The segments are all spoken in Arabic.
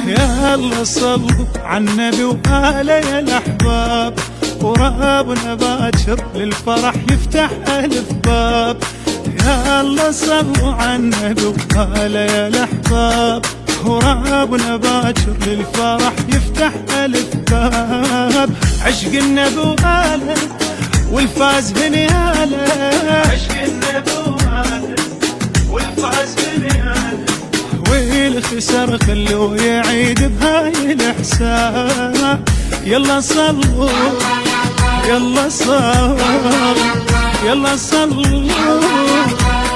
يا الله صلوا عالنبي وآله يا الأحباب، ورابنا باكر للفرح يفتح ألف باب. يا الله صلوا عالنبي وآله يا الأحباب، ورابنا باكر للفرح يفتح ألف باب. عشق النبي وآله والفاز بنياله، عشق النبي وآله والفاز بنياله، والخسر خلوه يعيد بهاي الإحسان. يلا صلوا يلا صلوا يلا صلوا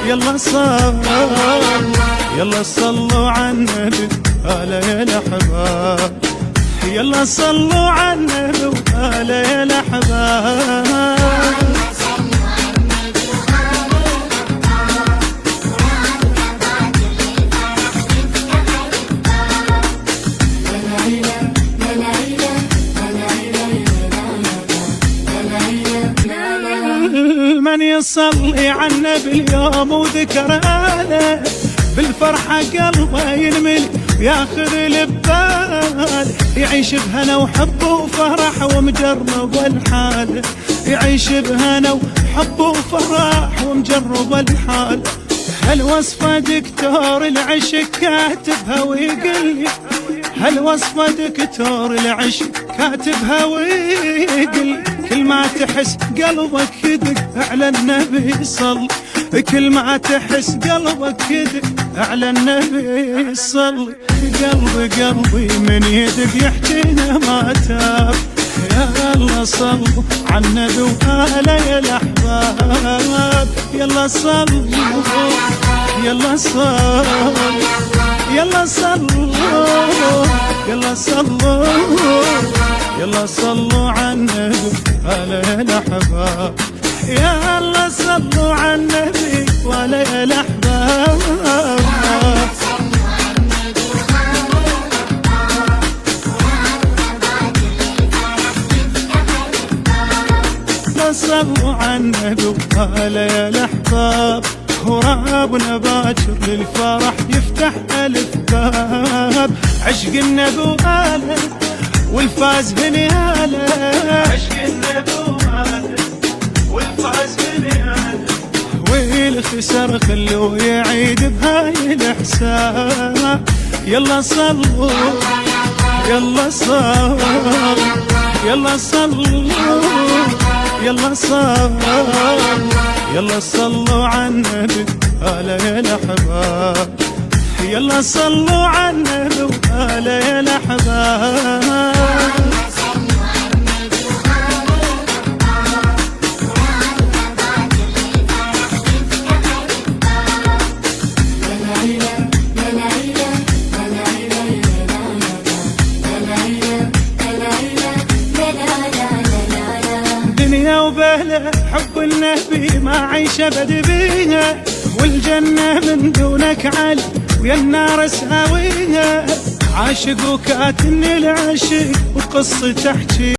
يلا صلوا يلا صلوا عالنبي آله يا الأحباب. يلا صلوا عالنبي وآله يا الأحباب. من يصلي عالنبي اليوم وذكر آله، بالفرحة قلبه ينملي وياخذ البال. يعيش بهنا وحب وفرح ومجرب الحال، يعيش بهنا وحب وفرح ومجرب الحال. هالوصفة دكتور العشق كاتبها ويقلي، هالوصفة دكتور العشق كاتبها ويقلي. كل ما تحس قلبك يدق على النبي صل، كل ما تحس قلبك يدق على النبي صل. قلبي من يدق يحكينا ما تاب. يا الله صلوا عالنبي وآله يا الأحباب. يلا صلوا يلا صلوا يلا صلوا يلا صلوا يلا صلوا عالنبي وآله يا الأحباب. يا الله صلوا عالنبي وآله يا الأحباب. صلوا عالنبي وآله يا الأحباب، ورابنا باكر للفرح يفتح ألف باب. عشق النبي وآله والفاز بنياله، عشق النبي وآله والفاز بنياله، والخسر خلوه يعيد بهاي الإحسان. يلا صلوا يلا صلوا يلا صلوا يلا صلوا يلا صلوا عالنبي آله يا الأحباب. يلا صلوا عالنبي وآله يا الأحباب. دنيا وبهله حب النبي ما عيش ابد بيها، والجنة من دونك علي ويا النار ساويها. عاشق وكاتني العشق وقصة تحكي